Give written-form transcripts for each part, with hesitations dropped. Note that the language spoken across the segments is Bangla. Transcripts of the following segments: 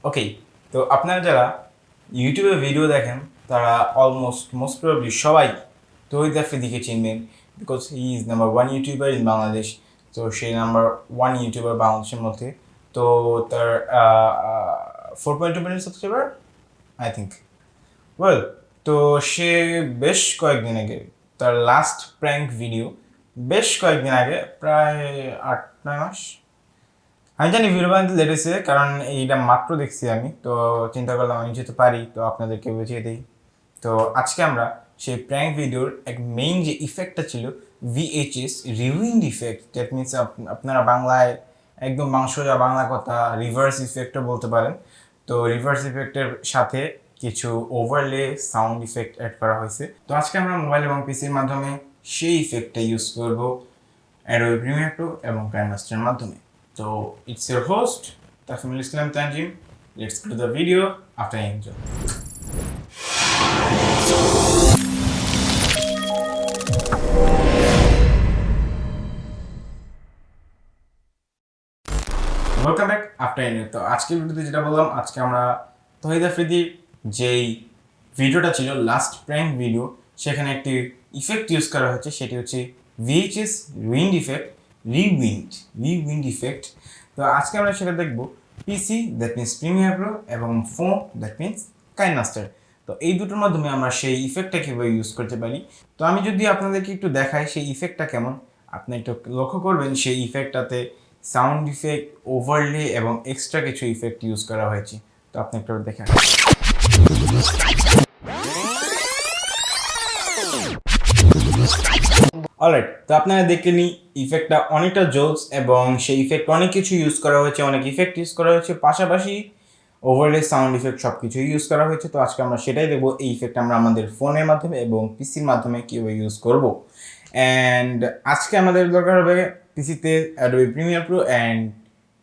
ওকে, তো আপনারা যারা ইউটিউবে ভিডিও দেখেন তারা মোস্ট প্রবাবলি সবাই তহিদ আফ্রিদিকে চিনবেন, because he is number one YouTuber in Bangladesh. তো সেই নাম্বার ওয়ান ইউটিউবার বাংলাদেশের মধ্যে। তো তার 4.2 million subscriber I think. Well, তো সে বেশ কয়েকদিন আগে তার লাস্ট প্র্যাঙ্ক ভিডিও, বেশ কয়েকদিন আগে, প্রায় 8-9 মাস, আমি জানি ভিডিও বানাতে লেটেছে, কারণ এইটা মাত্র দেখছি আমি। তো চিন্তা করলাম আমি যেহেতু পারি তো আপনাদেরকে বুঝিয়ে দিই। তো আজকে আমরা সেই প্র্যাঙ্ক ভিডিওর এক মেইন যে ইফেক্টটা ছিল, VHS rewind effect, that means আপনারা বাংলায় একদম সোজা বাংলা কথা রিভার্স ইফেক্টও বলতে পারেন। তো রিভার্স ইফেক্টের সাথে কিছু ওভারলে সাউন্ড ইফেক্ট অ্যাড করা হয়েছে। তো আজকে আমরা মোবাইল এবং পিসির মাধ্যমে সেই ইফেক্টটা ইউজ করব Adobe Premiere Pro এবং Kinemaster মাধ্যমে। So it's your host Tahseenation Tanjim. Let's go to the video after intro. Welcome back after intro. তো আজকের ভিডিওতে যেটা বললাম, আজকে আমরা তহিদ আফ্রিদির যেই ভিডিওটা ছিল লাস্ট প্র্যাঙ্ক ভিডিও, সেখানে একটি ইফেক্ট ইউজ করা হচ্ছে, সেটি হচ্ছে VHS রিউইন্ড ইফেক্ট। তো আজকে আমরা সেটা দেখব পিসি, দ্যাট মিনস প্রিমিয়ার প্রো, এবং ফোন, দ্যাট মিনস কাইনমাস্টার। তো এই দুটোর মাধ্যমে আমরা সেই ইফেক্টটা কীভাবে ইউজ করতে পারি। তো আমি যদি আপনাদেরকে একটু দেখাই সেই ইফেক্টটা কেমন, আপনি একটু লক্ষ্য করবেন সেই ইফেক্টটাতে সাউন্ড ইফেক্ট, ওভারলে এবং এক্সট্রা কিছু ইফেক্ট ইউজ করা হয়েছে। তো আপনি একটু দেখা। অলরাইট, তো আপনারা দেখে নিই ইফেক্টটা অনেকটা জোস, এবং সেই ইফেক্ট অনেক কিছু ইউজ করা হয়েছে, অনেক ইফেক্ট ইউজ করা হয়েছে, পাশাপাশি ওভারলে সাউন্ড ইফেক্ট সব কিছুই ইউজ করা হয়েছে। তো আজকে আমরা সেটাই দেখবো, এই ইফেক্ট আমরা আমাদের ফোনের মাধ্যমে এবং পিসির মাধ্যমে কীভাবে ইউজ করব। অ্যান্ড আজকে আমাদের দরকার হবে পিসিতে Adobe Premiere Pro অ্যান্ড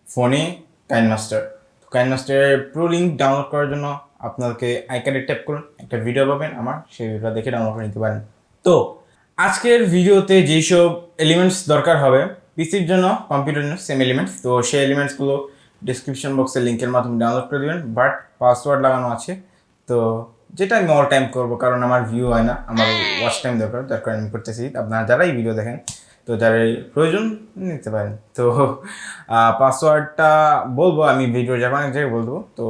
ফোনে কাইনমাস্টার। তো কাইনমাস্টারের প্রো লিঙ্ক ডাউনলোড করার জন্য আপনাকে আইকার্ডে ট্যাপ করুন, একটা ভিডিও পাবেন আমার, সেই ভিডিওটা দেখে ডাউনলোড করে নিতে পারেন। তো আজকের ভিডিওতে যেসব এলিমেন্টস দরকার হবে পিসির জন্য, কম্পিউটারের জন্য সেম এলিমেন্টস, তো সেই এলিমেন্টসগুলো ডিসক্রিপশন বক্সের লিঙ্কের মাধ্যমে ডাউনলোড করে দেবেন। বাট পাসওয়ার্ড লাগানো আছে, তো যেটা আমি অল টাইম করবো, কারণ আমার ভিউ হয় না, আমার ওয়াচ টাইম দরকার, যার কারণে আমি করতেছি। আপনারা যারাই ভিডিও দেখেন, তো যারা প্রয়োজন নিতে পারেন। তো পাসওয়ার্ডটা বলবো আমি ভিডিও যখন এক জায়গায় বলবো, তো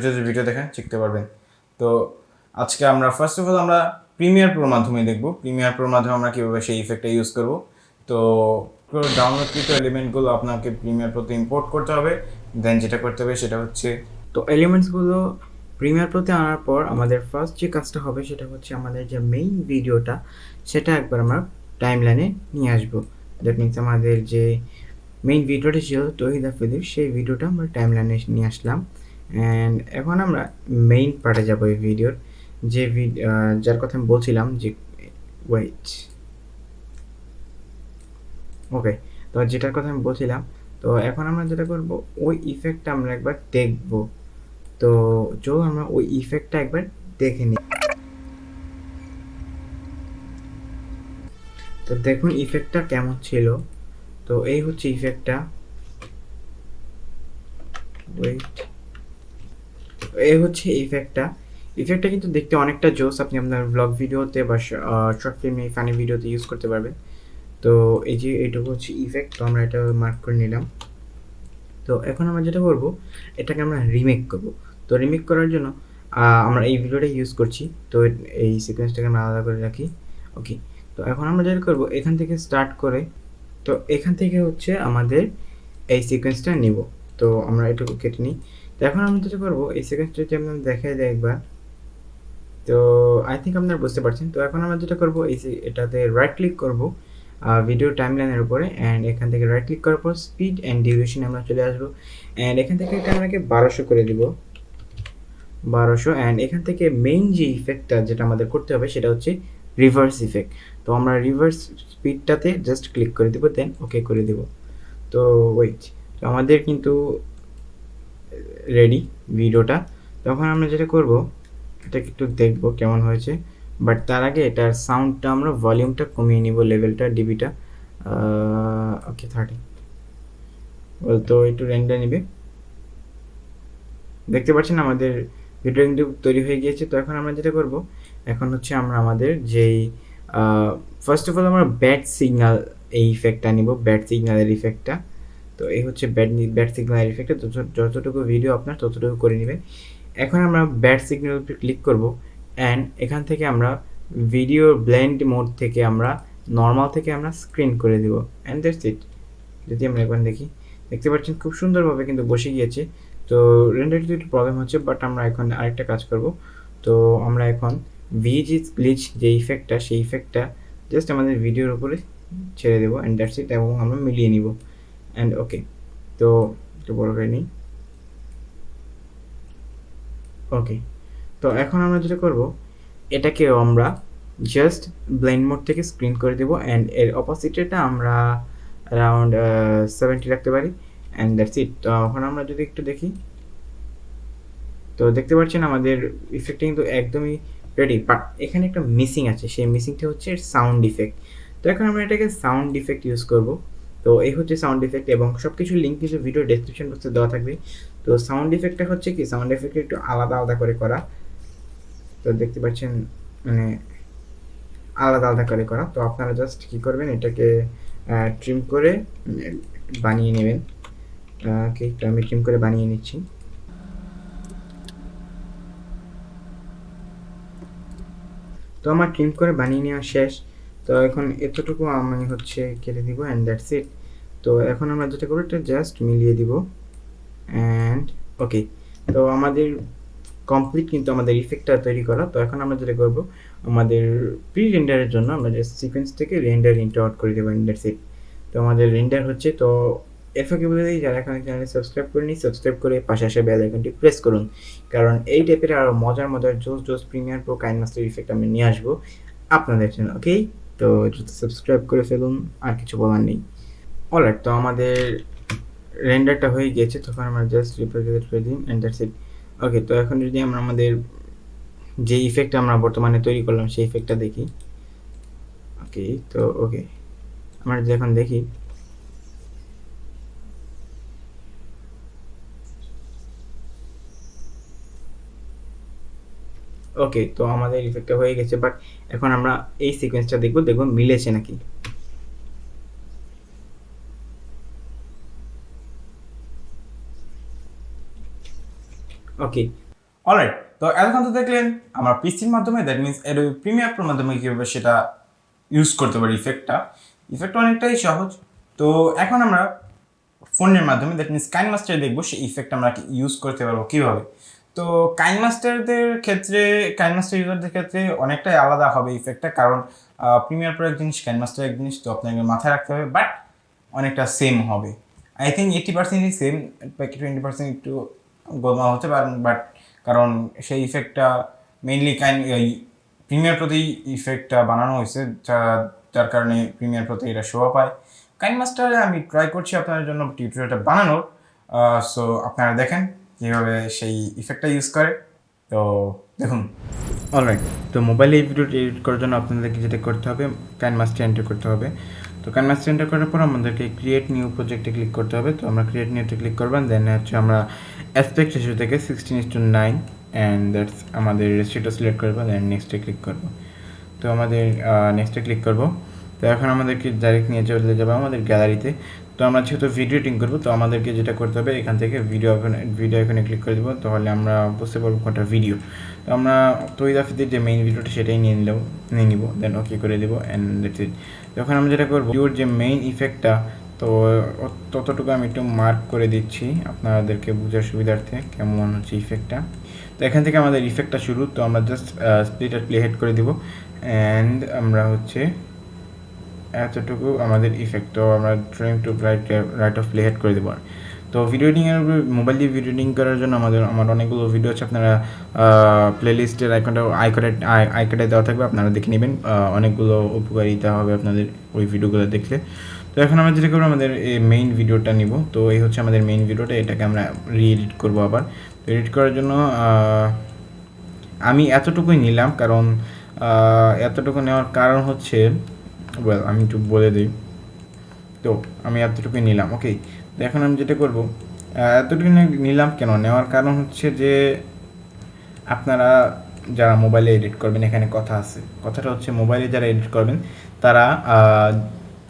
যদি ভিডিও দেখেন শিখতে পারবেন। তো আজকে আমরা ফার্স্ট অফ অল আমরা প্রিমিয়ার প্রোর মাধ্যমে দেখবো, প্রিমিয়ার প্রোর মাধ্যমে আমরা কীভাবে সেই ইফেক্টটা ইউজ করব। তো ডাউনলোডকৃত এলিমেন্টগুলো আপনাকে প্রিমিয়ার প্রোতে ইম্পোর্ট করতে হবে। দেন যেটা করতে হবে সেটা হচ্ছে, তো এলিমেন্টসগুলো প্রিমিয়ার প্রোতে আনার পর আমাদের ফার্স্ট যে কাজটা হবে সেটা হচ্ছে আমাদের যে মেইন ভিডিওটা, সেটা একবার আমরা টাইম লাইনে নিয়ে আসবো। দ্যাট মিনস আমাদের যে মেইন ভিডিওটা ছিল তহিদ আফ্রিদির, সেই ভিডিওটা আমরা টাইম লাইনে নিয়ে আসলাম। অ্যান্ড এখন আমরা মেইন পার্টে যাবো এই ভিডিওর, যে যার কথা আমি বলছিলাম যে ওয়েট, ওকে, তো যেটার কথা আমি বলছিলাম, তো এখন আমরা যেটা করব ওই ইফেক্টটা আমরা একবার দেখব। তো চলো আমরা ওই ইফেক্টটা একবার দেখে নিই। তো দেখুন ইফেক্টটা কেমন ছিল। তো এই হচ্ছে ইফেক্টটা, ওয়েট, এই হচ্ছে ইফেক্টটা কিন্তু দেখতে অনেকটা জোস, আপনি আপনার ব্লগ ভিডিওতে বা শর্ট ফিল্মে, ফানি ভিডিওতে ইউজ করতে পারবেন। তো এই যে এইটুকু হচ্ছে ইফেক্ট, তো আমরা এটা মার্ক করে নিলাম। তো এখন আমরা যেটা করব, এটাকে আমরা রিমেক করব। তো রিমেক করার জন্য আমরা এই ভিডিওটা ইউজ করছি, তো এই সিকোয়েন্সটাকে আমরা আলাদা করে রাখি। ওকে, তো এখন আমরা যেটা করব, এখান থেকে স্টার্ট করে, তো এখান থেকে হচ্ছে আমাদের এই সিকোয়েন্সটা নিব। তো আমরা এটুকু কেটে নিই। তো এখন আমরা যেটা করব, এই সিকোয়েন্সটা যদি আমরা দেখাই দেয় একবার, তো আই থিঙ্ক আপনারা বুঝতে পারছেন। তো এখন আমরা যেটা করব, এটাতে রাইট ক্লিক করব ভিডিও টাইমলাইনের উপরে, অ্যান্ড এখান থেকে রাইট ক্লিক করার পর স্পিড অ্যান্ড ডিউরেশন আমরা চলে আসবো, অ্যান্ড এখান থেকে এটা আমাকে 1200 করে দিব, 1200। অ্যান্ড এখান থেকে মেইন যে ইফেক্টটা যেটা আমাদের করতে হবে সেটা হচ্ছে রিভার্স ইফেক্ট। তো আমরা রিভার্স স্পিডটাতে জাস্ট ক্লিক করে দেবো, দেন ওকে করে দেব। তো ওয়েট, তো আমাদের কিন্তু রেডি ভিডিওটা। তখন আমরা যেটা করব, এটাকে একটু দেখবো কেমন হয়েছে, বাট তার আগে এটার সাউন্ডটা আমরা ভলিউমটা কমিয়ে নিব, লেভেলটা, ডিবিটা, ওকে 30। তো একটু রেন্ডার নিবে। দেখতে পাচ্ছেন আমাদের ভিডিও কিন্তু তৈরি হয়ে গিয়েছে। তো এখন আমরা যেটা করব, এখন হচ্ছে আমরা আমাদের যেই ফার্স্ট অফ অল আমরা ব্যাড সিগন্যাল এই ইফেক্টটা নিব, ব্যাড সিগন্যালের ইফেক্টটা। তো এই হচ্ছে ব্যাড সিগন্যালের ইফেক্টটা, যতটুকু ভিডিও আপনার ততটুকু করে নেবেন। এখন আমরা ব্যাড সিগন্যাল উপরে ক্লিক করব অ্যান্ড এখান থেকে আমরা ভিডিও ব্লেন্ড মোড থেকে আমরা নর্মাল থেকে আমরা স্ক্রিন করে দেব অ্যান্ড দ্যাটস ইট। যদি আমরা একবার দেখি, দেখতে পাচ্ছেন খুব সুন্দরভাবে কিন্তু বসে গিয়েছে। তো রেন্ডারটিতে একটু প্রবলেম হচ্ছে, বাট আমরা এখন আরেকটা কাজ করব। তো আমরা এখন ভিএইচএস গ্লিচ যে ইফেক্টটা, সেই ইফেক্টটা জাস্ট আমাদের ভিডিওর উপরে ছেড়ে দেবো অ্যান্ড দ্যাটস ইট, এবং আমরা মিলিয়ে নিব অ্যান্ড ওকে। তো একটু বড় করে নিই, ওকে। তো এখন আমরা যেটা করব, এটাকেও আমরা জাস্ট ব্লেন্ড মোড থেকে স্ক্রিন করে দেবো অ্যান্ড এর অপোজিটটা আমরা অ্যারাউন্ড 70 রাখতে পারি অ্যান্ড দ্যাটস ইট। তো এখন আমরা যদি একটু দেখি, তো দেখতে পাচ্ছেন আমাদের ইফেক্টটা কিন্তু একদমই রেডি, বাট এখানে একটা মিসিং আছে, সেই মিসিংটা হচ্ছে সাউন্ড ইফেক্ট। তো এখন আমরা এটাকে সাউন্ড ইফেক্ট ইউজ করব। তো এই হচ্ছে সাউন্ড ইফেক্ট, এবং সব কিছুর লিঙ্ক কিছু ভিডিও ডেসক্রিপশন বক্সে দেওয়া থাকবে। তো সাউন্ড ইফেক্টটা হচ্ছে কি, সাউন্ড ইফেক্টটা একটু আলাদা আলাদা করে করা। তো দেখতে পাচ্ছেন মানে আলাদা আলাদা করে করা। তো আপনারা জাস্ট কী করবেন, এটাকে ট্রিম করে বানিয়ে নেবেন। ওকে, তো আমি ট্রিম করে বানিয়ে নিচ্ছি। তো আমার ট্রিম করে বানিয়ে নেওয়া শেষ। তো এখন এতটুকু আমি হচ্ছে কেটে দিব অ্যান্ড দ্যাটস ইট। তো এখন আমরা যেটা করবো, এটা জাস্ট মিলিয়ে দিব অ্যান্ড ওকে। তো আমাদের কমপ্লিট কিন্তু আমাদের ইফেক্টটা তৈরি করা। তো এখন আমরা যেটা করবো, আমাদের প্রি রেন্ডারের জন্য আমরা জাস্ট সিকোয়েন্স থেকে রেন্ডার ইনটু আউট করে দেবো অ্যান্ড দ্যাটস ইট। তো আমাদের রেন্ডার হচ্ছে। তো এর ফাঁকে বলে দিই, যারা এখন চ্যানেলে সাবস্ক্রাইব করেনি, সাবস্ক্রাইব করে পাশে আসা বেল আইকনটি প্রেস করুন, কারণ এই টাইপের আরও মজার মজার জোস প্রিমিয়ার প্রো কাইনমাস্টার ইফেক্ট আমি নিয়ে আসবো আপনাদের জন্য। ওকে, তো সাবস্ক্রাইব করে ফেলুন, আর কিছু বলার নেই। অলরাইট, তো আমাদের রেন্ডারটা হয়ে গিয়েছে, তখন আমরা জাস্ট রিপ্রেজেন্ট করে দিন অ্যান্ড দ্যাটস ইট। ওকে, তো এখন যদি আমরা আমাদের যে ইফেক্টটা আমরা বর্তমানে তৈরি করলাম সেই ইফেক্টটা দেখি। ওকে, তো ওকে, আমরা যদি এখন দেখি, ওকে, তো আমাদের ইফেক্টটা হয়ে গেছে, বাট এখন আমরা এই সিকোয়েন্সটা দেখব মিলেছে নাকি। ওকে, অলরাইট। তো এতক্ষণ তো দেখলেন আমরা পিসির মাধ্যমে, দ্যাট মিনস অ্যাডোবি প্রিমিয়ার প্রোর মাধ্যমে কীভাবে সেটা ইউজ করতে পারি ইফেক্টটা অনেকটাই সহজ। তো এখন আমরা ফোনের মাধ্যমে, দ্যাট মিনস কাইনমাস্টারে দেখবো সেই ইফেক্ট আমরা ইউজ করতে পারবো কীভাবে। তো কাইনমাস্টার ইউজারদের ক্ষেত্রে অনেকটাই আলাদা হবে ইফেক্টটা, কারণ প্রিমিয়ার প্রো এক জিনিস, কাইনমাস্টার এক জিনিস, তো আপনাকে মাথায় রাখতে হবে, বাট অনেকটা সেম হবে। আই থিঙ্ক 80%ই সেম, বাকি 20% একটু গোলমাল হতে পারেন, বাট কারণ সেই ইফেক্টটা মেইনলি প্রিমিয়ার প্রতি ইফেক্টটা বানানো হয়েছে, যার কারণে প্রিমিয়ার প্রতি এটা শো পায়। কাইনমাস্টারে আমি ট্রাই করছি আপনাদের জন্য টিউটোরিয়ালটা বানানোর, সো আপনারা দেখেন কীভাবে সেই ইফেক্টটা ইউজ করে। তো দেখুন। অলরাইট, তো মোবাইলে এই ভিডিওটি এডিট করার জন্য আপনাদেরকে যেটা করতে হবে, কাইনমাস্টার এন্টার করতে হবে। তো কাইনমাস্টার এন্টার করার পর আমাদেরকে ক্রিয়েট নিউ প্রজেক্টে ক্লিক করতে হবে। তো আমরা ক্রিয়েট নিউতে ক্লিক করবেন, দেন হচ্ছে আমরা অ্যাসপেক্ট রেশিও থেকে 16:9 অ্যান্ড দ্যাটস আমাদের রেশিওটা সিলেক্ট করবো, দেন নেক্সটে ক্লিক করবো। তো আমাদের নেক্সটে ক্লিক করব। তো এখন আমাদেরকে ডাইরেক্ট নিয়ে চলে যাবে আমাদের গ্যালারিতে। তো আমরা যেহেতু ভিডিও এডিটিং করবো, তো আমাদেরকে যেটা করতে হবে, এখান থেকে ভিডিও এখানে ক্লিক করে দেবো, তাহলে আমরা বুঝতে পারবো কোনটা ভিডিও। তো আমরা তৌহিদ আফ্রিদির যে মেইন ভিডিওটা সেটাই নিয়ে নিব, দেন ওকে করে দেবো অ্যান্ড দ্যাটস ইট। তখন আমরা যেটা করবো, ভিডিওর যে মেইন ইফেক্টটা, তো ততটুকু আমি একটু মার্ক করে দিচ্ছি আপনাদেরকে বোঝার সুবিধার্থে কেমন হচ্ছে ইফেক্টটা। তো এখান থেকে আমাদের ইফেক্টটা শুরু। তো আমরা জাস্ট স্প্লিট আর প্লে হেড করে দিব অ্যান্ড আমরা হচ্ছে এতটুকু আমাদের ইফেক্ট। তো আমরা train to right of playhead করে দেবো। তো ভিডিও এডিটিংয়ের মোবাইল দিয়ে ভিডিও এডিটিং করার জন্য আমার অনেকগুলো ভিডিও আছে, আপনারা প্লেলিস্টের আইকনটা দেওয়া থাকবে, আপনারা দেখে নেবেন, অনেকগুলো উপকারিতা হবে আপনাদের ওই ভিডিওগুলো দেখলে। তো এখন আমরা যেটা করবো, আমাদের এই মেইন ভিডিওটা নিব। তো এই হচ্ছে আমাদের মেইন ভিডিওটা, এটাকে আমরা রি-এডিট করবো আবার। তো এডিট করার জন্য আমি এতটুকুই নিলাম, কারণ এতটুকু নেওয়ার কারণ হচ্ছে, আমি একটু বলে দিই। তো আমি এতটুকুই নিলাম, ওকে। তো এখন আমি যেটা করব, এতটুকু নিলাম কেন, নেওয়ার কারণ হচ্ছে যে আপনারা যারা মোবাইলে এডিট করবেন, এখানে কথা আছে, কথাটা হচ্ছে মোবাইলে যারা এডিট করবেন তারা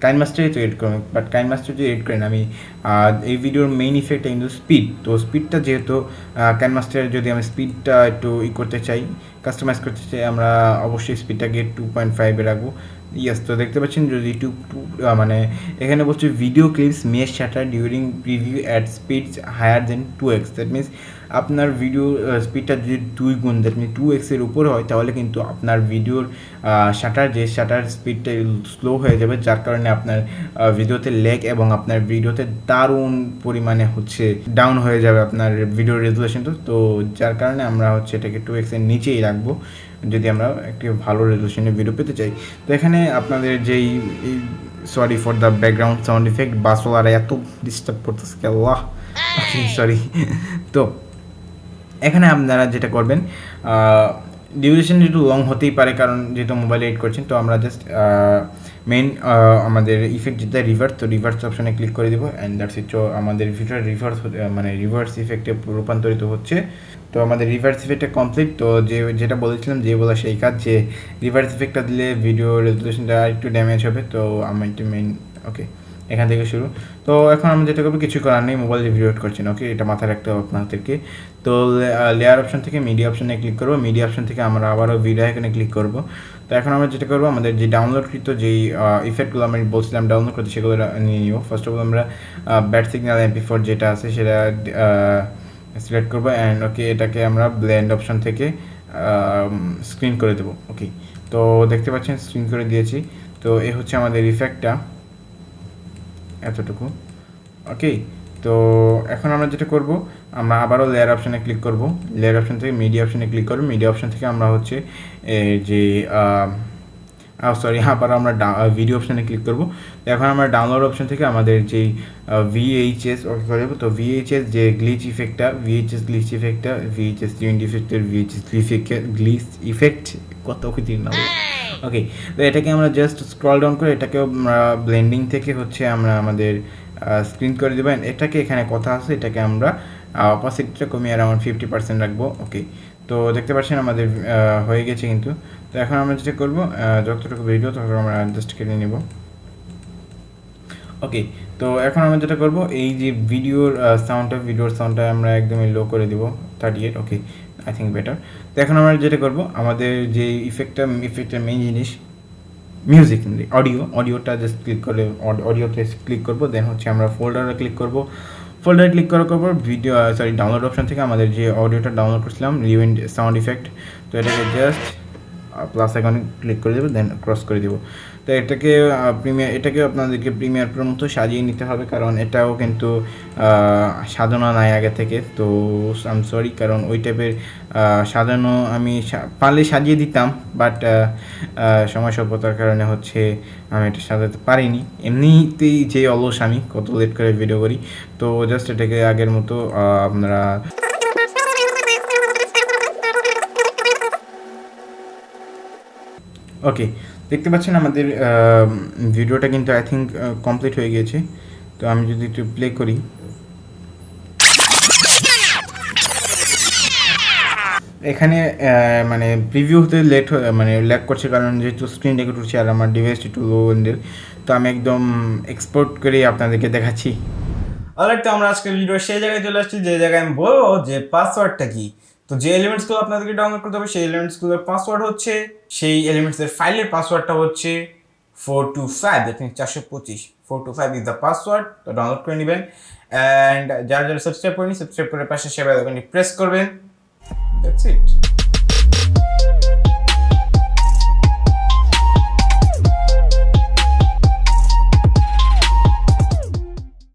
কাইনমাস্টারে তো এডিট করবেন, বাট কাইনমাস্টার যদি এডিট করেন, আমি এই ভিডিওর মেইন ইফেক্টটা কিন্তু স্পিড, তো স্পিডটা যেহেতু কাইনমাস্টারে যদি আমি স্পিডটা একটু করতে চাই, কাস্টমাইজ করতে চাই, আমরা অবশ্যই স্পিডটাকে 2.5 রাখবো। ইয়েস, তো দেখতে পাচ্ছেন যদি মানে এখানে বলছে video clips may stutter during preview at speeds higher than 2x, that means আপনার ভিডিও স্পিডটা যদি 2 গুণ, দ্যাট মিনস 2x এর উপরে হয়, তাহলে কিন্তু আপনার ভিডিওর শাটার স্পিডটা স্লো হয়ে যাবে, যার কারণে আপনার ভিডিওতে ল্যাগ এবং আপনার ভিডিওতে দারুণ পরিমাণে হচ্ছে ডাউন হয়ে যাবে আপনার ভিডিওর রেজুলেশনটা। তো যার কারণে আমরা হচ্ছে এটাকে 2x এর নিচেই রাখবো যদি আমরা একটি ভালো রেজুলেশনের ভিডিও পেতে চাই। তো এখানে আপনাদের যেই, sorry for the background sound effect, বাসওয়ালা এত ডিস্টার্ব করতেছে, আল্লাহ সরি। তো এখানে আপনারা যেটা করবেন, ডিউরেশন একটু লং হতেই পারে কারণ যেহেতু মোবাইলে এডিট করছেন, তো আমরা জাস্ট মেইন আমাদের ইফেক্ট যেটা রিভার্স, তো রিভার্স অপশনে ক্লিক করে দেবো অ্যান্ড দ্যাটস ইট। তো আমাদের ভিডিওটা রিভার্স মানে রিভার্স ইফেক্টে রূপান্তরিত হচ্ছে। তো আমাদের রিভার্স ইফেক্টটা কমপ্লিট। তো যেটা বলেছিলাম, যে বলা সেই কাজ, যে রিভার্স ইফেক্টটা দিলে ভিডিও রেজুলেশনটা একটু ড্যামেজ হবে। তো আমার একটু মেইন, ওকে, এখান থেকে শুরু। তো এখন আমরা যেটা করবো, কিছু করার নেই, মোবাইল ভিডিও এডিট করছি না, ওকে, এটা মাথায় রাখতে হবে আপনাদেরকে। তো লেয়ার অপশন থেকে মিডিয়া অপশনে ক্লিক করবো, মিডিয়া অপশন থেকে আমরা আবারও ভিডিও এখানে ক্লিক করবো। তো এখন আমরা যেটা করবো, আমাদের যে ডাউনলোডকৃত যেই ইফেক্টগুলো আমি বলছিলাম ডাউনলোড করতে, সেগুলো নিয়ে নিব। ফার্স্ট অফ অল আমরা ব্যাড সিগন্যাল MP4 যেটা আছে সেটা সিলেক্ট করবো অ্যান্ড ওকে, এটাকে আমরা ব্লেন্ড অপশন থেকে স্ক্রিন করে দেবো। ওকে, তো দেখতে পাচ্ছেন স্ক্রিন করে দিয়েছি। তো এ হচ্ছে আমাদের ইফেক্টটা, এতটুকু। ওকে, তো এখন আমরা যেটা করব, আমরা আবারও লেয়ার অপশানে ক্লিক করব, লেয়ার অপশান থেকে মিডিয়া অপশানে ক্লিক করব, মিডিয়া অপশান থেকে আমরা হচ্ছে যে সরি আবার আমরা ভিডিও অপশানে ক্লিক করব। তো এখন আমরা ডাউনলোড অপশান থেকে আমাদের যেই VHS ওকে করে দেবো। তো VHS যে গ্লিচ ইফেক্টটা, VHS টিউন ইফেক্টের গ্লিচ ইফেক্ট কত কিছু না। ওকে, তো এটাকে আমরা জাস্ট স্ক্রল ডাউন করে এটাকেও আমরা ব্লেন্ডিং থেকে হচ্ছে আমরা আমাদের স্ক্রিন করে দেবেন। এটাকে এখানে কথা আছে, এটাকে আমরা অপোজিটটা কমিয়ে অ্যারাউন্ড 50% রাখবো। ওকে, তো দেখতে পাচ্ছেন আমাদের হয়ে গেছে কিন্তু। তো এখন আমরা যেটা করবো, যতটুকু ভিডিও ততটুকু আমরা জাস্ট কেটে নেব। ওকে, তো এখন আমরা যেটা করবো, এই যে ভিডিওর সাউন্ডটা আমরা একদমই লো করে দিব 38। ওকে, আই থিঙ্ক বেটার। তো এখন আমরা যেটা করবো, আমাদের যে ইফেক্টের মেইন জিনিস মিউজিক, অডিওটা জাস্ট ক্লিক করে অডিওতে ক্লিক করবো, দেন হচ্ছে আমরা ফোল্ডারে ক্লিক করবো। ফোল্ডারে ক্লিক করার পর ভিডিও ডাউনলোড অপশন থেকে আমাদের যে অডিওটা ডাউনলোড করছিলাম রিউইন্ড সাউন্ড ইফেক্ট, তো এটাকে জাস্ট প্লাস আইকনে ক্লিক করে দেবো, দেন ক্রস করে দেবো। তো এটাকে এটাকে আপনাদেরকে প্রিমিয়ার প্রোর মতো সাজিয়ে নিতে হবে, কারণ এটাও কিন্তু সাজানো নাই আগে থেকে। তো আই এম সরি, কারণ ওই টাইপের সাজানো আমি পারলে সাজিয়ে দিতাম, বাট সময় স্বল্পতার কারণে হচ্ছে আমি এটা সাজাতে পারিনি। এমনিতেই যে অলস আমি, কত লেট করে ভিডিও করি। তো জাস্ট এটাকে আগের মতো আপনারা ওকে, দেখতে পাচ্ছেন আমাদের ভিডিওটা কিন্তু আই থিঙ্ক কমপ্লিট হয়ে গিয়েছে। তো আমি যদি একটু প্লে করি, এখানে মানে প্রিভিউ হতে ল্যাগ করছে, কারণ যেহেতু স্ক্রিন রেকর্ড করছে আর আমার ডিভাইস একটু লো এন্ডের। তো আমি একদম এক্সপোর্ট করে আপনাদেরকে দেখাচ্ছি। অলরাইট, তো আমরা আজকের ভিডিও সেই জায়গায় চলে আসছি যে জায়গায় আমি বলবো যে পাসওয়ার্ডটা কি। তো যে এলিমেন্টসগুলো আপনাদেরকে ডাউনলোড করতে হবে, সেই এলিমেন্টসগুলোর পাসওয়ার্ড হচ্ছে, সেই এলিমেন্টসের ফাইলের পাসওয়ার্ডটা হচ্ছে 425, that means 425। 425 is the password. তো ডাউনলোড করে নেবেন অ্যান্ড যারা যারা সাবস্ক্রাইব করেনি, সাবস্ক্রাইব করে পাশে সে বেল আইকনটি প্রেস করবেন। That's it.